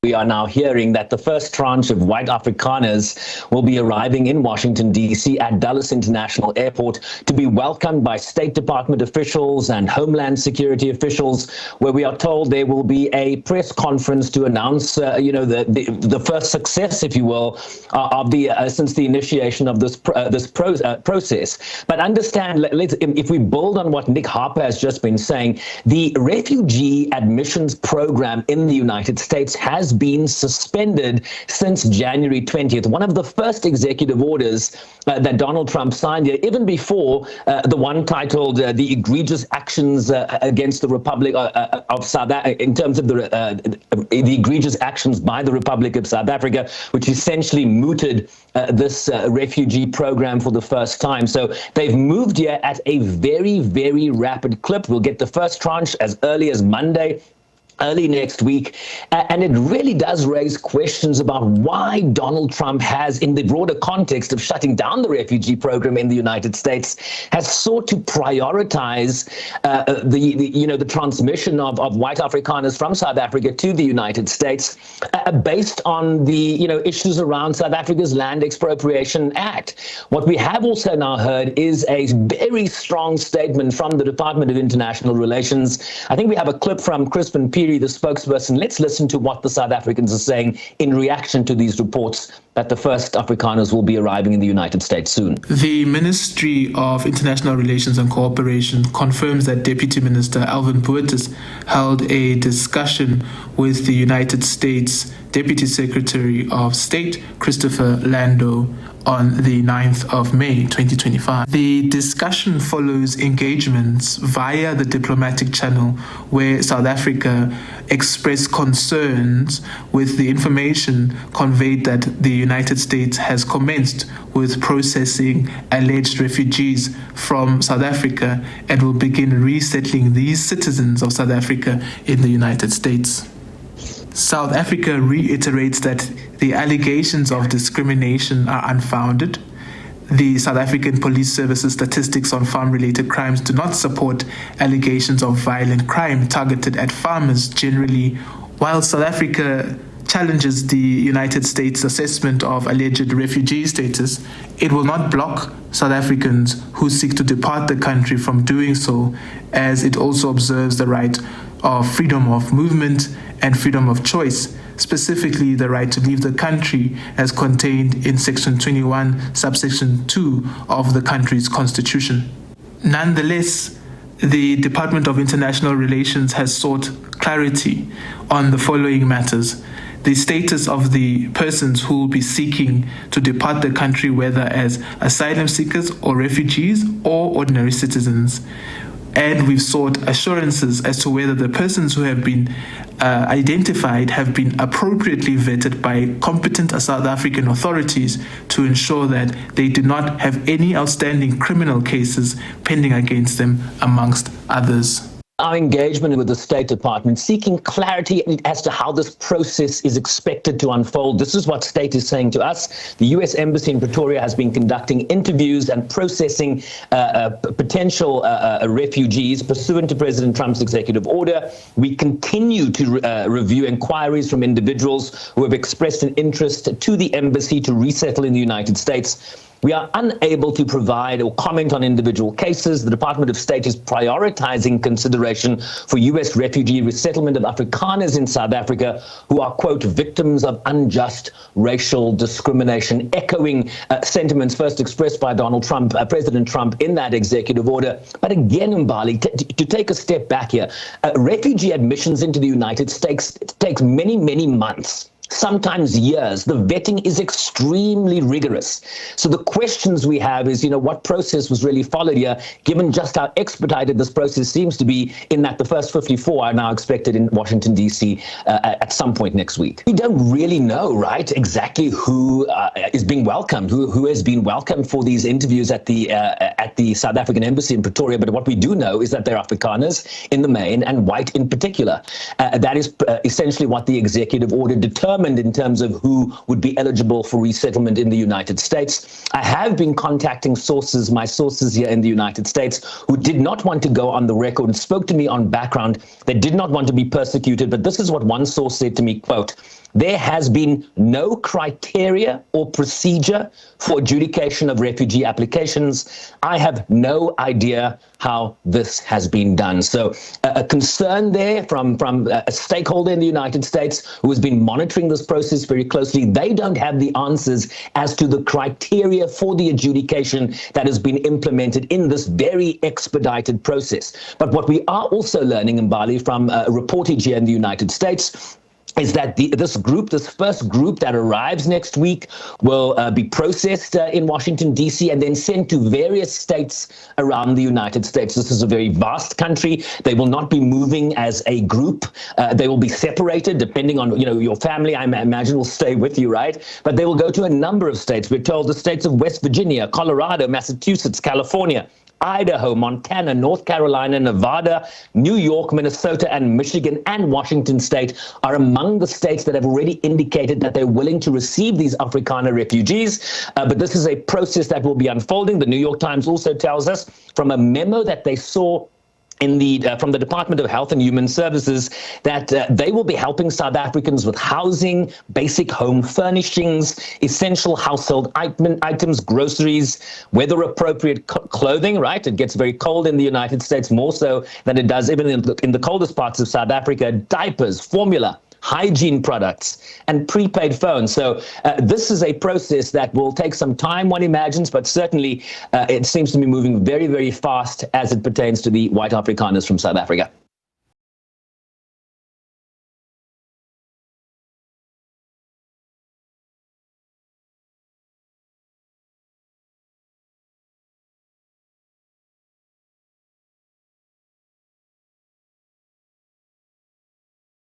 We are now hearing that the first tranche of white Afrikaners will be arriving in Washington, D.C. at Dulles International Airport to be welcomed by State Department officials and Homeland Security officials, where we are told there will be a press conference to announce, the first success, if you will, of the since the initiation of this process. But understand, if we build on what Nick Harper has just been saying, the refugee admissions program in the United States has been suspended since January 20th. One of the first executive orders that Donald Trump signed here, even before the one titled the egregious actions against the Republic of South Africa, in terms of the egregious actions by the Republic of South Africa, which essentially mooted this refugee program for the first time. So they've moved here at a very, very rapid clip. We'll get the first tranche as early as Monday, early next week, and it really does raise questions about why Donald Trump has, in the broader context of shutting down the refugee program in the United States, has sought to prioritize the transmission of white Afrikaners from South Africa to the United States based on the issues around South Africa's Land Expropriation Act. What we have also now heard is a very strong statement from the Department of International Relations. I think we have a clip from Crispin Peary, the spokesperson. Let's listen to what the South Africans are saying in reaction to these reports that the first Afrikaners will be arriving in the United States soon. The Ministry of International Relations and Cooperation confirms that Deputy Minister Alvin Boertes held a discussion with the United States Deputy Secretary of State Christopher Lando on the 9th of May 2025. The discussion follows engagements via the diplomatic channel where South Africa expressed concerns with the information conveyed that the United States has commenced with processing alleged refugees from South Africa and will begin resettling these citizens of South Africa in the United States. South Africa reiterates that the allegations of discrimination are unfounded. The South African Police Service's statistics on farm-related crimes do not support allegations of violent crime targeted at farmers generally, while South Africa challenges the United States' assessment of alleged refugee status. It will not block South Africans who seek to depart the country from doing so, as it also observes the right of freedom of movement and freedom of choice, specifically the right to leave the country as contained in Section 21, subsection 2 of the country's constitution. Nonetheless, the Department of International Relations has sought clarity on the following matters: the status of the persons who will be seeking to depart the country, whether as asylum seekers or refugees or ordinary citizens. And we've sought assurances as to whether the persons who have been identified have been appropriately vetted by competent South African authorities to ensure that they do not have any outstanding criminal cases pending against them, amongst others. Our engagement with the State Department, seeking clarity as to how this process is expected to unfold. This is what State is saying to us. The U.S. Embassy in Pretoria has been conducting interviews and processing potential refugees pursuant to President Trump's executive order. We continue to review inquiries from individuals who have expressed an interest to the embassy to resettle in the United States. We are unable to provide or comment on individual cases. The Department of State is prioritizing consideration for U.S. refugee resettlement of Afrikaners in South Africa who are, quote, victims of unjust racial discrimination, echoing sentiments first expressed by Donald Trump, President Trump, in that executive order. But again, Mbali, to take a step back here, refugee admissions into the United States takes many, many months, sometimes years. The vetting is extremely rigorous. So the questions we have is, what process was really followed here, given just how expedited this process seems to be, in that the first 54 are now expected in Washington, D.C. At some point next week. We don't really know, right, exactly who is being welcomed, who has been welcomed for these interviews at the South African Embassy in Pretoria. But what we do know is that they're Afrikaners in the main and white in particular. That is essentially what the executive order determined in terms of who would be eligible for resettlement in the United States. I have been contacting my sources here in the United States, who did not want to go on the record and spoke to me on background. They did not want to be persecuted, but this is what one source said to me, quote, there has been no criteria or procedure for adjudication of refugee applications. I have no idea how this has been done. So a concern there from a stakeholder in the United States who has been monitoring this process very closely. They don't have the answers as to the criteria for the adjudication that has been implemented in this very expedited process. But what we are also learning, Mbali, from a reportage here in the United States, is that this first group that arrives next week will be processed in Washington, D.C., and then sent to various states around the United States. This is a very vast country. They will not be moving as a group. They will be separated depending on, your family, I imagine, will stay with you, right? But they will go to a number of states. We're told the states of West Virginia, Colorado, Massachusetts, California, Idaho, Montana, North Carolina, Nevada, New York, Minnesota, and Michigan, and Washington State are among the states that have already indicated that they're willing to receive these Afrikaner refugees. But this is a process that will be unfolding. The New York Times also tells us from a memo that they saw from the Department of Health and Human Services that they will be helping South Africans with housing, basic home furnishings, essential household items, groceries, weather-appropriate clothing, right? It gets very cold in the United States, more so than it does even in the coldest parts of South Africa, diapers, formula, hygiene products, and prepaid phones. So this is a process that will take some time, one imagines, but certainly it seems to be moving very, very fast as it pertains to the white Afrikaners from South Africa.